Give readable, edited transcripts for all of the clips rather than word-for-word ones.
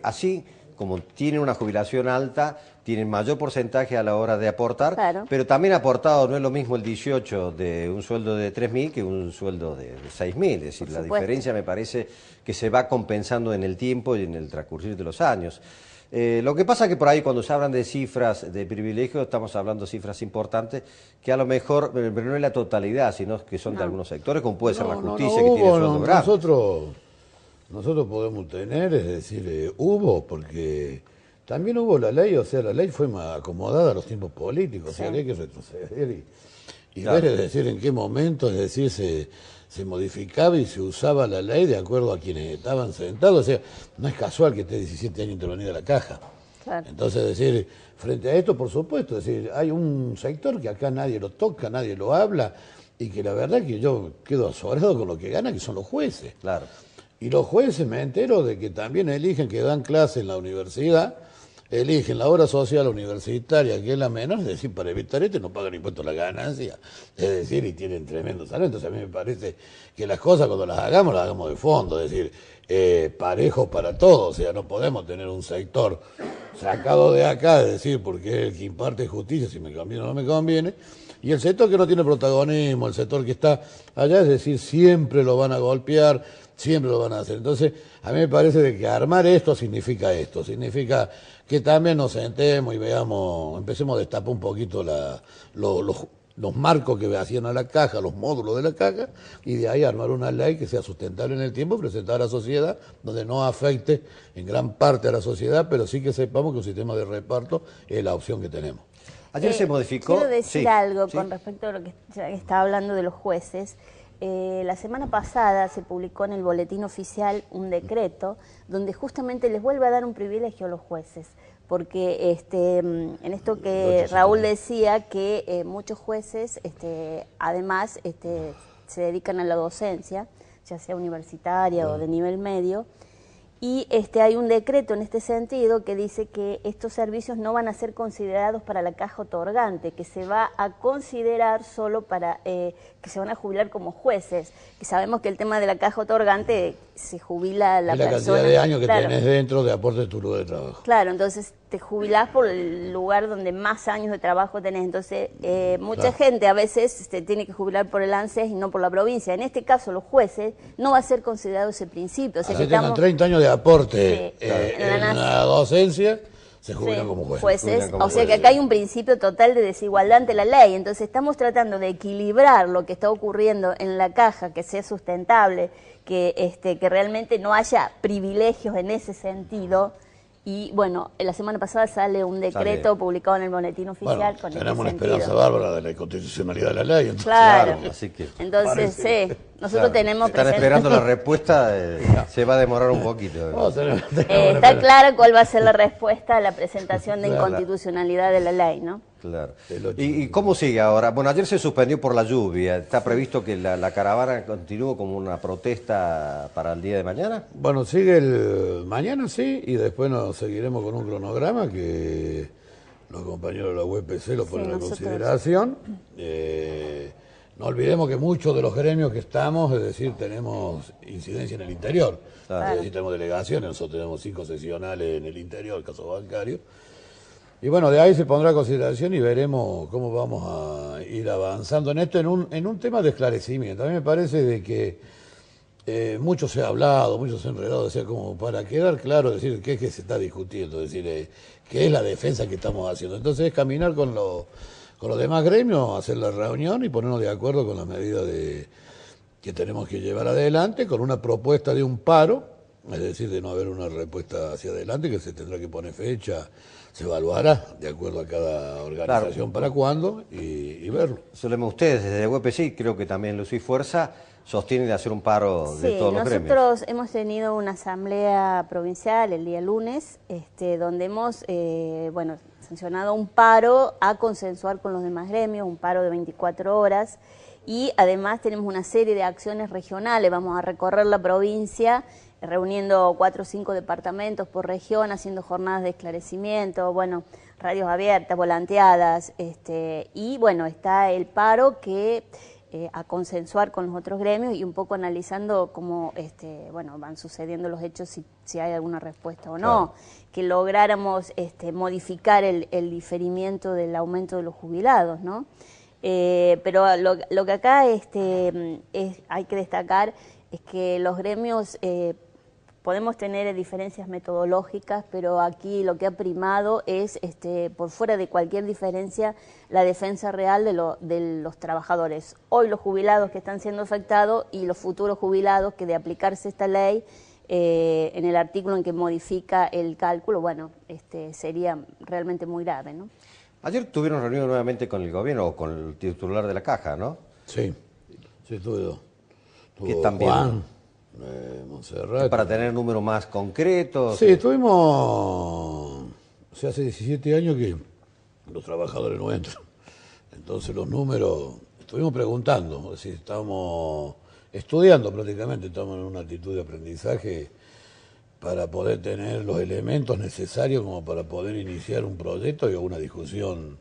Así como tienen una jubilación alta, tienen mayor porcentaje a la hora de aportar, Claro. pero también aportado no es lo mismo el 18 de un sueldo de 3.000 que un sueldo de 6.000. Es decir, Por la supuesto. diferencia me parece que se va compensando en el tiempo y en el transcurrir de los años. Lo que pasa es que por ahí cuando se hablan de cifras de privilegio estamos hablando de cifras importantes que a lo mejor, pero no es la totalidad, sino que son de algunos sectores, como puede ser la justicia que tiene sueldo grande. Nosotros podemos tener, es decir, hubo, porque también hubo la ley, o sea, la ley fue más acomodada a los tiempos políticos, o sea, Sí. que hay que retroceder y Claro. ver, es decir, en qué momento, es decir, se modificaba y se usaba la ley de acuerdo a quienes estaban sentados, o sea, no es casual que esté 17 años intervenida la caja. Claro. Entonces, es decir, frente a esto, por supuesto, es decir, hay un sector que acá nadie lo toca, nadie lo habla, y que la verdad que yo quedo asombrado con lo que ganan, que son los jueces. Claro. Y los jueces me entero de que también eligen que dan clase en la universidad, eligen la obra social universitaria, que es la menor, es decir, para evitar esto no pagan impuestos a la ganancia, es decir, y tienen tremendo salario. Entonces a mí me parece que las cosas cuando las hagamos de fondo, es decir, parejos para todos, o sea, no podemos tener un sector sacado de acá, es decir, porque es el que imparte justicia, si me conviene o no me conviene, y el sector que no tiene protagonismo, el sector que está allá, es decir, siempre lo van a golpear, siempre lo van a hacer. Entonces, a mí me parece de que armar esto, significa que también nos sentemos y veamos, empecemos a destapar un poquito los marcos que hacían a la caja, los módulos de la caja, y de ahí armar una ley que sea sustentable en el tiempo, presentada a la sociedad, donde no afecte en gran parte a la sociedad, pero sí que sepamos que un sistema de reparto es la opción que tenemos. Ayer se modificó. Quiero decir Sí, algo sí. con respecto a lo que ya estaba hablando de los jueces. La semana pasada se publicó en el Boletín Oficial un decreto donde justamente les vuelve a dar un privilegio a los jueces, porque en esto que Raúl decía que muchos jueces además se dedican a la docencia, ya sea universitaria o de nivel medio, y hay un decreto en este sentido que dice que estos servicios no van a ser considerados para la caja otorgante, que se va a considerar solo para que se van a jubilar como jueces, que sabemos que el tema de la caja otorgante se jubila la persona. Es la cantidad de años que claro, tenés dentro de aporte de tu lugar de trabajo. Claro, entonces te jubilás por el lugar donde más años de trabajo tenés. Entonces, mucha gente a veces se tiene que jubilar por el ANSES y no por la provincia. En este caso, los jueces, no va a ser considerado ese principio. O sea, Así que tengan estamos, 30 años de aporte Sí, en la docencia, se jubilan como jueces. jueces. como O sea que jueces. acá hay un principio total de desigualdad ante la ley. Entonces estamos tratando de equilibrar lo que está ocurriendo en la caja, que sea sustentable, que realmente no haya privilegios en ese sentido. Y bueno, la semana pasada sale un decreto publicado en el Boletín Oficial Bueno, con tenemos una este esperanza sentido. bárbara de la inconstitucionalidad de la ley. Entonces, Claro. Así que Entonces, parece. sí, nosotros tenemos están presente. esperando la respuesta, se va a demorar un poquito. no, tenemos Está claro cuál va a ser la respuesta a la presentación de Claro. inconstitucionalidad de la ley, ¿no? Claro. El 8 ¿Y cómo sigue ahora? Bueno, ayer se suspendió por la lluvia. ¿Está previsto que la caravana continúe como una protesta para el día de mañana? Bueno, sigue mañana sí, y después nos seguiremos con un cronograma que los compañeros de la UPC lo ponen a nosotros. consideración. No olvidemos que muchos de los gremios que estamos, es decir, tenemos incidencia en el interior. Claro. Es decir, tenemos delegaciones, nosotros tenemos 5 seccionales en el interior, el caso bancario. Y bueno, de ahí se pondrá a consideración y veremos cómo vamos a ir avanzando en esto, en un tema de esclarecimiento. A mí me parece de que mucho se ha hablado, mucho se ha enredado, o sea, como para quedar claro, decir qué es que se está discutiendo, es decir, qué es la defensa que estamos haciendo. Entonces es caminar con los demás gremios, hacer la reunión y ponernos de acuerdo con las medidas que tenemos que llevar adelante, con una propuesta de un paro, es decir, de no haber una respuesta hacia adelante, que se tendrá que poner fecha, se evaluará de acuerdo a cada organización para cuándo y verlo. Solemos ustedes, desde UPC, creo que también Luz y Fuerza, sostienen de hacer un paro de Sí, todos los gremios. nosotros hemos tenido una asamblea provincial el día lunes, donde hemos sancionado un paro a consensuar con los demás gremios, un paro de 24 horas, y además tenemos una serie de acciones regionales. Vamos a recorrer la provincia reuniendo 4 o 5 departamentos por región, haciendo jornadas de esclarecimiento, bueno, radios abiertas, volanteadas, y bueno, está el paro que a consensuar con los otros gremios y un poco analizando cómo bueno, van sucediendo los hechos, si hay alguna respuesta o no, que lográramos modificar el diferimiento del aumento de los jubilados, ¿no? Pero lo que acá hay que destacar es que los gremios podemos tener diferencias metodológicas, pero aquí lo que ha primado es, por fuera de cualquier diferencia, la defensa real de los trabajadores. Hoy los jubilados que están siendo afectados y los futuros jubilados que de aplicarse esta ley, en el artículo en que modifica el cálculo, bueno, sería realmente muy grave, ¿no? Ayer tuvieron reunión nuevamente con el gobierno o con el titular de la caja, ¿no? Sí, tuve dos. Que también Juan, Monserrat. para tener números más concretos. Sí, estuvimos, o sea, hace 17 años que los trabajadores no entran. Entonces los números, estuvimos preguntando, es decir, estamos estudiando prácticamente, estamos en una actitud de aprendizaje para poder tener los elementos necesarios como para poder iniciar un proyecto y una discusión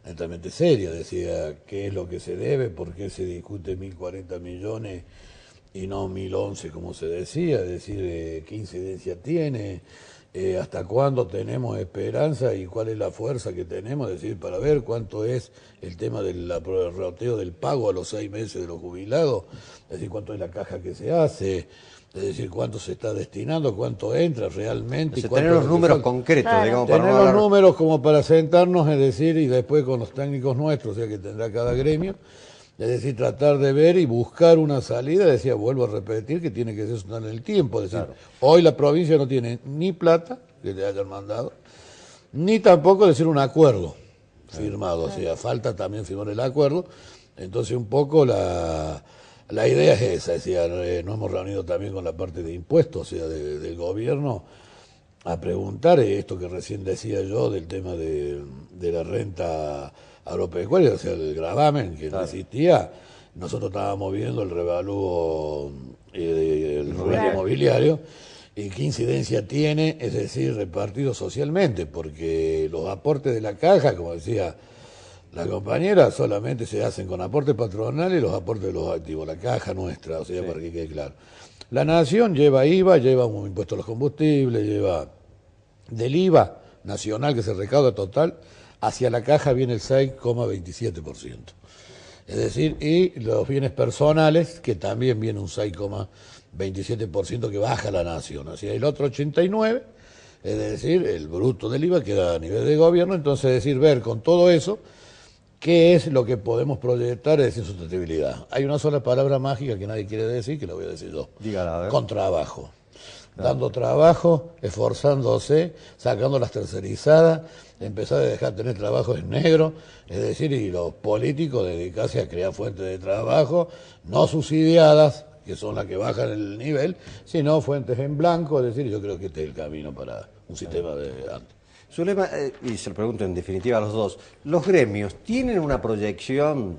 netamente seria, decía qué es lo que se debe, por qué se discute 1.040 millones y no 1.011 como se decía, es decir, qué incidencia tiene, hasta cuándo tenemos esperanza y cuál es la fuerza que tenemos, es decir, para ver cuánto es el tema del prorrateo del pago a los 6 meses de los jubilados, es decir, cuánto es la caja que se hace, es decir, cuánto se está destinando, cuánto entra realmente. O sea, tener los números concretos, claro, digamos, tener para no los hablar... números como para sentarnos, es decir, y después con los técnicos nuestros, o sea, que tendrá cada gremio, es decir, tratar de ver y buscar una salida, decía, vuelvo a repetir, que tiene que ser en el tiempo, es decir, hoy la provincia no tiene ni plata, que le hayan mandado, ni tampoco decir un acuerdo firmado, o sea, falta también firmar el acuerdo, entonces un poco la idea es esa, es decir, nos hemos reunido también con la parte de impuestos, o sea, del gobierno, a preguntar esto que recién decía yo del tema de la renta agropecuaria, o sea, el gravamen que no existía, nosotros estábamos viendo el revalúo el inmobiliario y qué incidencia tiene, es decir, repartido socialmente, porque los aportes de la caja, como decía la compañera, solamente se hacen con aportes patronales y los aportes de los activos, la caja nuestra, o sea, para que quede claro. La nación lleva IVA, lleva un impuesto a los combustibles, lleva del IVA nacional que se recauda total, hacia la caja viene el 6,27%. Es decir, y los bienes personales, que también viene un 6,27% que baja la nación. Así el otro 89%, es decir, el bruto del IVA queda a nivel de gobierno, entonces es decir, ver con todo eso qué es lo que podemos proyectar, es decir, sustentabilidad. Hay una sola palabra mágica que nadie quiere decir, que la voy a decir yo. Dígala, a ver. Con trabajo. Dando trabajo, esforzándose, sacando las tercerizadas, empezar a dejar de tener trabajo en negro, es decir, y los políticos dedicarse a crear fuentes de trabajo, no subsidiadas, que son las que bajan el nivel, sino fuentes en blanco, es decir, yo creo que este es el camino para un sistema de antes. Zulema, y se lo pregunto en definitiva a los dos, ¿los gremios tienen una proyección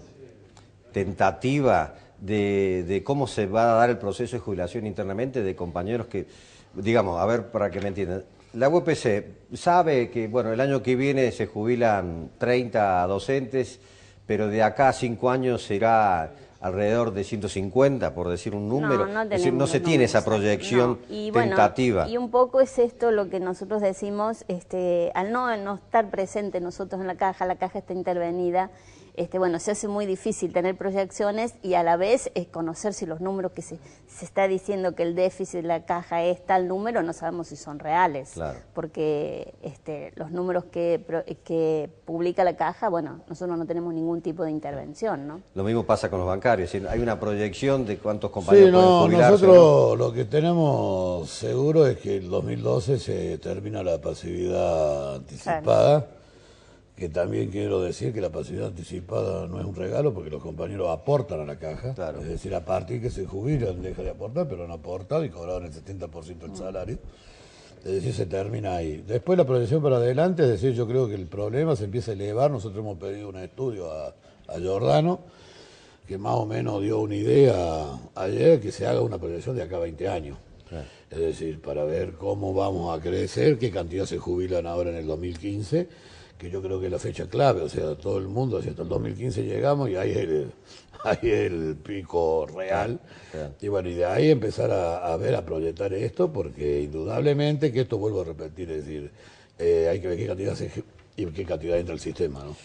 tentativa de cómo se va a dar el proceso de jubilación internamente de compañeros que, digamos, a ver, para que me entiendan, la UPC sabe que, bueno, el año que viene se jubilan 30 docentes, pero de acá a 5 años será alrededor de 150, por decir un número? No, es decir, no se tiene esa proyección tentativa. Y un poco es esto lo que nosotros decimos, al no estar presente nosotros en la caja está intervenida, bueno, se hace muy difícil tener proyecciones y a la vez conocer si los números que se está diciendo que el déficit de la caja es tal número, no sabemos si son reales. Claro. Porque los números que publica la caja, bueno, nosotros no tenemos ningún tipo de intervención, ¿no? Lo mismo pasa con los bancarios, hay una proyección de cuántos compañeros pueden jubilarse. Nosotros lo que tenemos seguro es que en 2012 se termina la pasividad anticipada. Claro. Que también quiero decir que la pasividad anticipada no es un regalo porque los compañeros aportan a la caja, claro. Es decir, a partir que se jubilan deja de aportar, pero han aportado y cobraron el 70% del salario, es decir, se termina ahí. Después la proyección para adelante, es decir, yo creo que el problema se empieza a elevar, nosotros hemos pedido un estudio a Giordano, que más o menos dio una idea ayer, que se haga una proyección de acá a 20 años. Claro. Es decir, para ver cómo vamos a crecer, qué cantidad se jubilan ahora en el 2015, que yo creo que es la fecha clave, o sea, todo el mundo, hasta el 2015 llegamos y ahí es el pico real. Claro. Y bueno, y de ahí empezar a ver, a proyectar esto, porque indudablemente que esto vuelvo a repetir, es decir, hay que ver qué cantidad y qué cantidad entra al sistema, ¿no?